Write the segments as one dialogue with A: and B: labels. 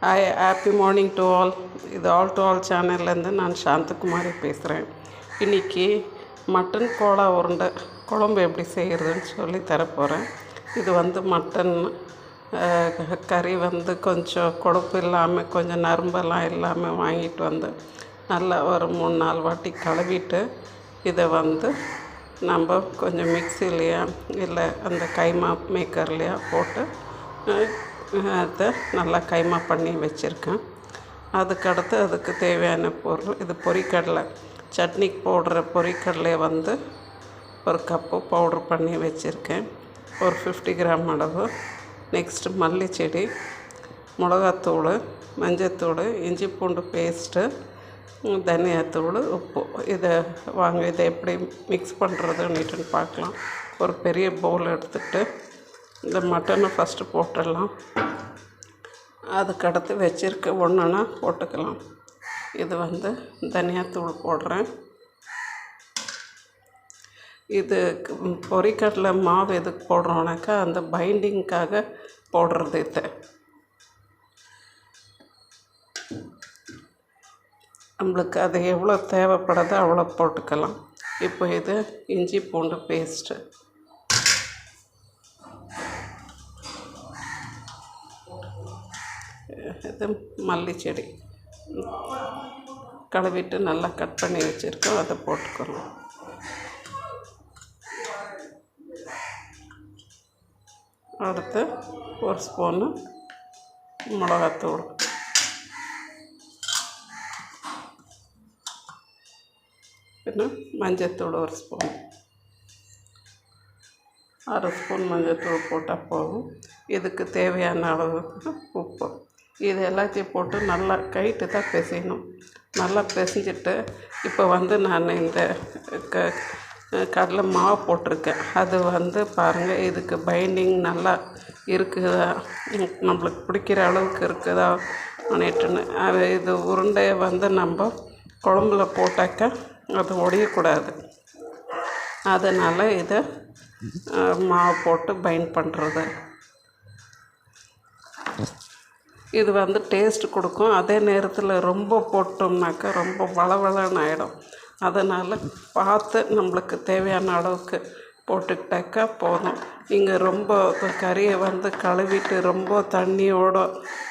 A: Hi happy morning to all. இது all to all சேனல்லேருந்து நான் சாந்தகுமாரி பேசுகிறேன். இன்றைக்கி மட்டன் கோலா உருண்டை குழம்பு எப்படி செய்கிறதுன்னு சொல்லி தரப்போகிறேன். இது மட்டன் கறி கொஞ்சம் கொழுப்பு இல்லாமல் கொஞ்சம் நரம்பெல்லாம் இல்லாமல் வாங்கிட்டு நல்லா ஒரு 3-4 வாட்டி கழுவிட்டு இதை நம்ம கொஞ்சம் மிக்சிலையா இல்லை அந்த கைமா மேக்கர்லையா போட்டு அதை நல்லா கைமா பண்ணி வச்சுருக்கேன். அதுக்கடுத்து அதுக்கு தேவையான பொருள் இது பொரிக்கடலை சட்னிக்கு போடுற பொரிக்கடலையை ஒரு கப்பு பவுட்ரு பண்ணி வச்சுருக்கேன். ஒரு 50 கிராம் அளவு. நெக்ஸ்ட்டு மல்லி செடி, மிளகாத்தூள், மஞ்சத்தூள், இஞ்சி பூண்டு பேஸ்ட்டு, தனியாத்தூள், உப்பு. இதை எப்படி மிக்ஸ் பண்ணுறதுன்னுட்டு பார்க்கலாம். ஒரு பெரிய பவுல் எடுத்துகிட்டு இந்த மட்டனை ஃபஸ்ட்டு போட்டுடலாம். அதுக்கடுத்து வச்சுருக்க ஒன்றுனா போட்டுக்கலாம். இது தனியாத்தூள் போடுறேன். இது பொரிக்கடலை மாவு எதுக்கு போடுறோன்னாக்கா அந்த பைண்டிங்க்காக போடுறது. இதை நம்மளுக்கு அது எவ்வளோ தேவைப்படுதோ அவ்வளோ போட்டுக்கலாம். இப்போ இது இஞ்சி பூண்டு பேஸ்ட்டு, இது மல்லி செடி கழுவிட்டு நல்லா கட் பண்ணி வச்சுருக்கோம். அதை போட்டுக்கிறோம். அடுத்து ஒரு ஸ்பூனு மிளகாத்தூள், பின்ன மஞ்சத்தூள் ஒரு ஸ்பூன், 1/2 ஸ்பூன் மஞ்சத்தூள் போட்டால் போதும். இதுக்கு தேவையான அளவுக்கு உப்பு. இது எல்லாத்தையும் போட்டு நல்லா கைட்டு தான் பிசையணும். நல்லா பிசைஞ்சிட்டு இப்போ நான் இந்த கடலை மாவு போட்டிருக்கேன். அது பாருங்கள், இதுக்கு பைண்டிங் நல்லா இருக்குதா, நம்மளுக்கு பிடிக்கிற அளவுக்கு இருக்குதா பண்ணிட்டுன்னு இது உருண்டையை நம்ம குழம்புல போட்டாக்கா அது உடையக்கூடாது. அதனால் இதை மாவு போட்டு பைண்ட் பண்ணுறது. இது டேஸ்ட் கொடுக்கும். அதே நேரத்தில் ரொம்ப போட்டோம்னாக்கா ரொம்ப வளவளன்னு ஆகிடும். அதனால் பார்த்து நம்மளுக்கு தேவையான அளவுக்கு போட்டுக்கிட்டாக்கா போதும். நீங்கள் ரொம்ப கறியை கழுவிட்டு ரொம்ப தண்ணியோடு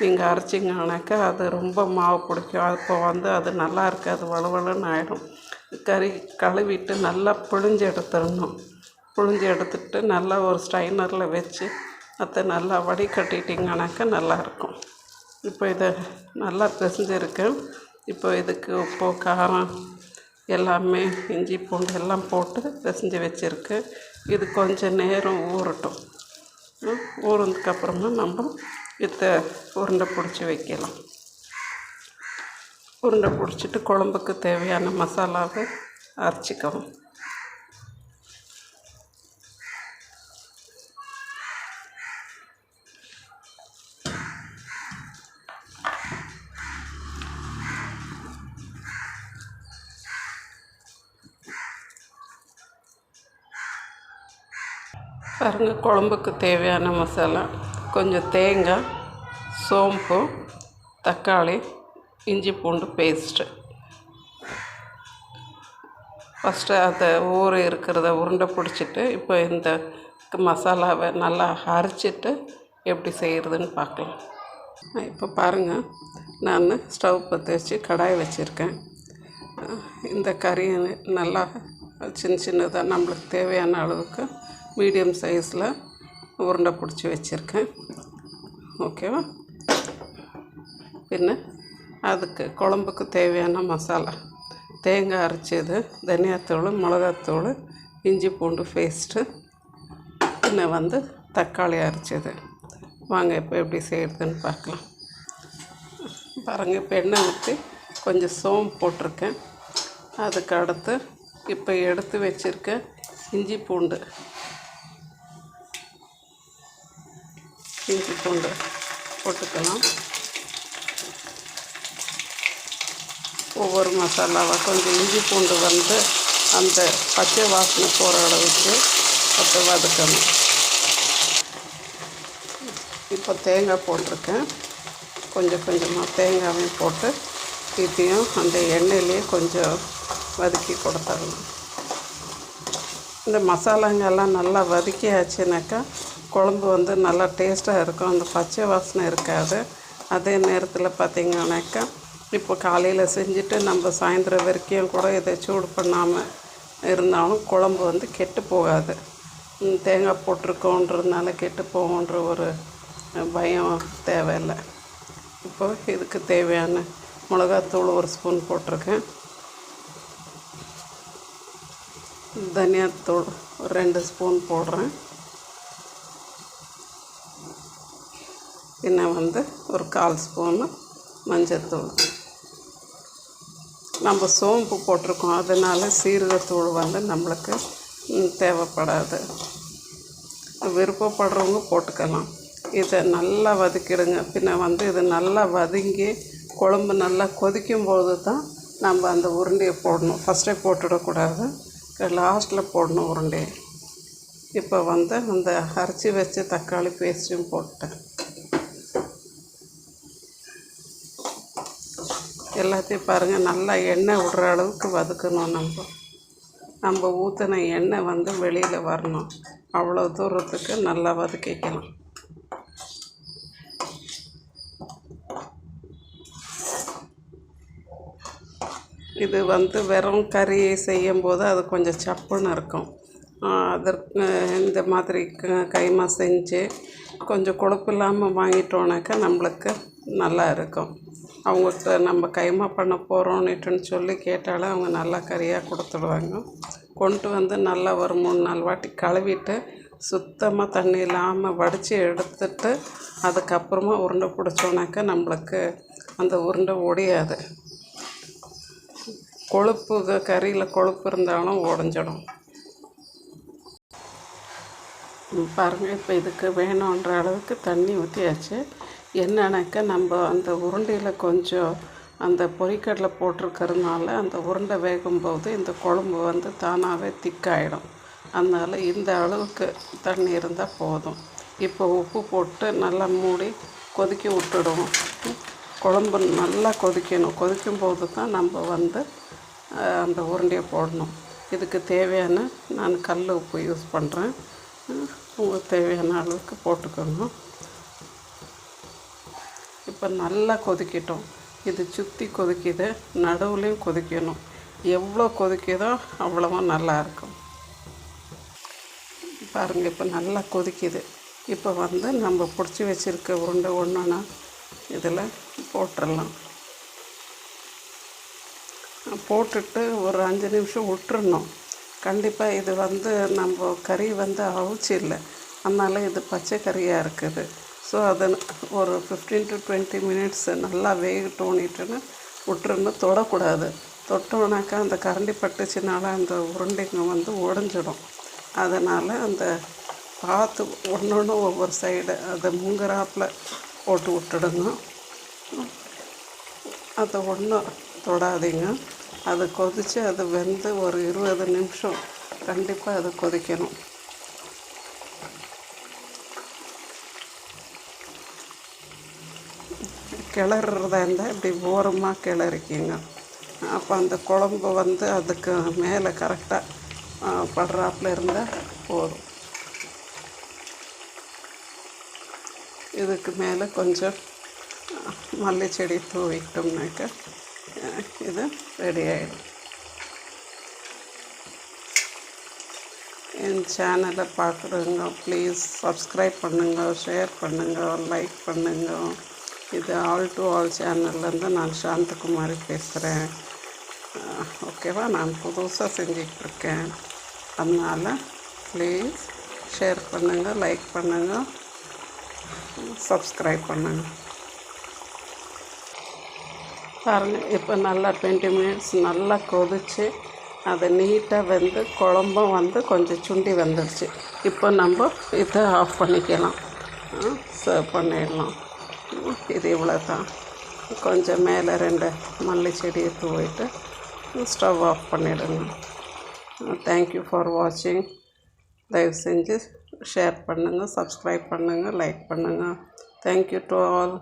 A: நீங்கள் அரைச்சிங்கனாக்கா அது ரொம்ப மாவு பிடிக்கும். அப்போ அது நல்லா இருக்காது, வளவளன்னு ஆகிடும். கறி கழுவிட்டு நல்லா புழிஞ்சு எடுத்துடணும். புழிஞ்சு எடுத்துட்டு நல்லா ஒரு ஸ்ட்ரைனரில் வச்சு அதை நல்லா வடிகட்டிட்டிங்கனாக்கா நல்லாயிருக்கும். இப்போ இதை நல்லா பிசைஞ்சிருக்கேன். இப்போ இதுக்கு உப்பு, காரம் எல்லாமே இஞ்சி பூண்டு எல்லாம் போட்டு பிசைஞ்சு வச்சுருக்கு. இது கொஞ்சம் நேரம் ஊறட்டும். ஊறினதுக்கப்புறமா நம்ம இதை உருண்டை பிடிச்சி வைக்கலாம். உருண்டை பிடிச்சிட்டு குழம்புக்கு தேவையான மசாலாவை அரைச்சிக்கவும். பாருங்கள், குழம்புக்கு தேவையான மசாலா கொஞ்சம் தேங்காய், சோம்பு, தக்காளி, இஞ்சி பூண்டு பேஸ்ட்டு. ஃபஸ்ட்டு அதை இருக்கிறத உருண்டை பிடிச்சிட்டு இப்போ இந்த மசாலாவை நல்லா அரைச்சிட்டு எப்படி செய்கிறதுன்னு பார்க்கலாம். இப்போ பாருங்கள், நான் ஸ்டவ் பற்ற வச்சு கடாய் வச்சுருக்கேன். இந்த கறியை நல்லா சின்னதாக நம்மளுக்கு தேவையான அளவுக்கு மீடியம் சைஸில் உருண்டை பிடிச்சி வச்சுருக்கேன். ஓகேவா? பின்ன அதுக்கு குழம்புக்கு தேவையான மசாலா தேங்காய் அரைச்சது, தனியாத்தூள், மிளகாத்தூள், இஞ்சி பூண்டு பேஸ்ட்டு, பின்ன தக்காளி அரைச்சது. வாங்க இப்போ எப்படி செய்கிறதுன்னு பார்க்கலாம். பாருங்கள், இப்போ எண்ணெய் ஊற்றி கொஞ்சம் சோம்பு போட்டிருக்கேன். அதுக்கு அடுத்து இப்போ எடுத்து வச்சுருக்க இஞ்சி பூண்டு போட்டுக்கலாம். ஒவ்வொரு மசாலாவாக கொஞ்சம் இஞ்சி பூண்டு அந்த பச்சை வாசனை போகிற அளவுக்கு அதை வதக்கணும். இப்போ தேங்காய் போட்டிருக்கேன். கொஞ்சம் கொஞ்சமாக தேங்காயும் போட்டு இதையும் அந்த எண்ணெயிலேயே கொஞ்சம் வதக்கி கொடுத்துடலாம். இந்த மசாலாங்கெல்லாம் நல்லா வதக்கியாச்சுனாக்கா குழம்பு வந்து நல்லா டேஸ்ட்டாக இருக்கும், அந்த பச்சை வாசனை இருக்காது. அதே நேரத்தில் பார்த்திங்கனாக்கா இப்போ காலையில் செஞ்சுட்டு நம்ம சாயந்தரம் வரைக்கும் கூட இதை சூடு பண்ணாமல் இருந்தாலும் குழம்பு வந்து கெட்டு போகாது. தேங்காய் போட்டிருக்கோன்றதுனால கெட்டு போகுன்ற ஒரு பயம் தேவையில்லை. இப்போ இதுக்கு தேவையான மிளகாத்தூள் 1 ஸ்பூன் போட்டிருக்கேன், தனியாத்தூள் 2 ஸ்பூன் போடுறேன், இன்னும் வந்து ஒரு 1/4 ஸ்பூனு மஞ்சள்தூள். நம்ம சோம்பு போட்டிருக்கோம், அதனால் சீரகத்தூள் வந்து நம்மளுக்கு தேவைப்படாது. விருப்பப்படுறவங்க போட்டுக்கலாம். இதை நல்லா வதக்கிடுங்க. பின்ன வந்து இது நல்லா வதங்கி குழம்பு நல்லா கொதிக்கும்போது தான் நம்ம அந்த உருண்டையை போடணும். ஃபஸ்ட்டே போட்டுடக்கூடாது, லாஸ்ட்டில் போடணும் உருண்டையை. இப்போ வந்து அந்த அரைச்சி வச்ச தக்காளி பேஸ்ட்டும் போட்டேன். எல்லாத்தையும் பாருங்கள், நல்லா எண்ணெய் விடுற அளவுக்கு வதக்கணும். நம்ம ஊற்றின எண்ணெய் வந்து வெளியில் வரணும், அவ்வளோ தூரத்துக்கு நல்லா வதக்கிக்கலாம். இது வந்து வெறும் கறி செய்யும்போது அது கொஞ்சம் சப்புன்னு இருக்கும். அதற்கு இந்த மாதிரி கைமா செஞ்சு கொஞ்சம் கொழுப்பு இல்லாமல் வாங்கிட்டோன்னாக்கா நம்மளுக்கு நல்லா இருக்கும். அவங்கள்ட்ட நம்ம கைமா பண்ண போகிறோன்னுட்டுன்னு சொல்லி கேட்டாலே அவங்க நல்லா கறியாக கொடுத்துடுவாங்க. கொண்டு வந்து நல்லா ஒரு 3-4 வாட்டி கழுவிட்டு சுத்தமாக தண்ணி இல்லாமல் வடித்து எடுத்துட்டு அதுக்கப்புறமா உருண்டை பிடிச்சோன்னாக்கா நம்மளுக்கு அந்த உருண்டை ஒடியாது. கொழுப்பு கறியில் கொழுப்பு இருந்தாலும் உடஞ்சிடும். பாருங்கள், இப்போ இதுக்கு வேணுன்ற அளவுக்கு தண்ணி ஊற்றியாச்சு. என்னன்னாக்கா நம்ம அந்த உருண்டையில் கொஞ்சம் அந்த பொரிக்கடலை போட்டிருக்கறதுனால அந்த உருண்டை வேகும்போது இந்த குழம்பு வந்து தானாகவே திக்காயிடும். அதனால் இந்த அளவுக்கு தண்ணி இருந்தால் போதும். இப்போ உப்பு போட்டு நல்லா மூடி கொதிக்க விட்டுடுவோம். குழம்பு நல்லா கொதிக்கணும். கொதிக்கும்போது தான் நம்ம வந்து அந்த உருண்டையை போடணும். இதுக்கு தேவையான நான் கல் உப்பு யூஸ் பண்ணுறேன், உங்களுக்கு தேவையான அளவுக்கு போட்டுக்கோங்க. இப்போ நல்லா கொதிக்கட்டும். இது சுற்றி கொதிக்குது, நடுவுலையும் கொதிக்கணும். எவ்வளோ கொதிக்குதோ அவ்வளவா நல்லாயிருக்கும். பாருங்கள், இப்போ நல்லா கொதிக்குது. இப்போ வந்து நம்ம பிடிச்சி வச்சுருக்க உருண்டை ஒன்றுனா இதில் போட்டுடலாம். போட்டுட்டு ஒரு 5 நிமிஷம் விட்டுறணும். கண்டிப்பாக இது வந்து நம்ம கறி வந்து அவிச்சு இல்லை, அதனால் இது பச்சை கறியாக இருக்குது. ஸோ அதை ஒரு 15 to 20 மினிட்ஸ் நல்லா வேகட்டோன்னிட்டுன்னு விட்டுறணும். தொடக்கூடாது. தொட்டோன்னாக்கா அந்த கரண்டி பட்டுச்சுனால அந்த உருண்டைங்க வந்து உடஞ்சிடும். அதனால் அந்த பார்த்து ஒன்று ஒவ்வொரு சைடு அதை முங்குறாப்பில் போட்டு விட்டுடுங்க. அதை ஒன்றும் தொடாதீங்க. அது கொதித்து அது வெந்து ஒரு 20 நிமிஷம் கண்டிப்பாக அது கொதிக்கணும். கிளறதா இருந்தால் இப்படி ஓரமாக கிளறிக்கிங்க. அப்போ அந்த குழம்பு வந்து அதுக்கு மேலே கரெக்டாக படுறாப்புல இருந்தால் போதும். இதுக்கு மேலே கொஞ்சம் மல்லி செடி தூவிட்டோம்னாக்கா இது ரெடி ஆகிடும். என் சேனலை பார்க்குறவங்க ப்ளீஸ் சப்ஸ்கிரைப் பண்ணுங்கள், ஷேர் பண்ணுங்கள், லைக் பண்ணுங்கள். இது ஆல் டு ஆல் சேனல்லேருந்து நான் சாந்தகுமாரி பேசுகிறேன். ஓகேவா? நான் புதுசாக செஞ்சிகிட்ருக்கேன், அதனால் ப்ளீஸ் ஷேர் பண்ணுங்கள், லைக் பண்ணுங்கள், சப்ஸ்கிரைப் பண்ணுங்கள். பாருங்கள், இப்போ நல்லா 20 மினிட்ஸ் நல்லா கொதித்து அதை நீட்டாக வெந்து குழம்பும் வந்து கொஞ்சம் சுண்டி வந்துடுச்சு. இப்போ நம்ம இதை ஆஃப் பண்ணிக்கலாம், சர்வ் பண்ணிடலாம். இது இவ்வளோ தான். கொஞ்சம் மேலே 2 மல்லி செடியை தூவிட்டு ஸ்டவ் ஆஃப் பண்ணிவிடுங்க. தேங்க்யூ ஃபார் வாட்சிங். தயவு செஞ்சு ஷேர் பண்ணுங்கள், சப்ஸ்கிரைப் பண்ணுங்கள், லைக் பண்ணுங்கள். Thank you to all.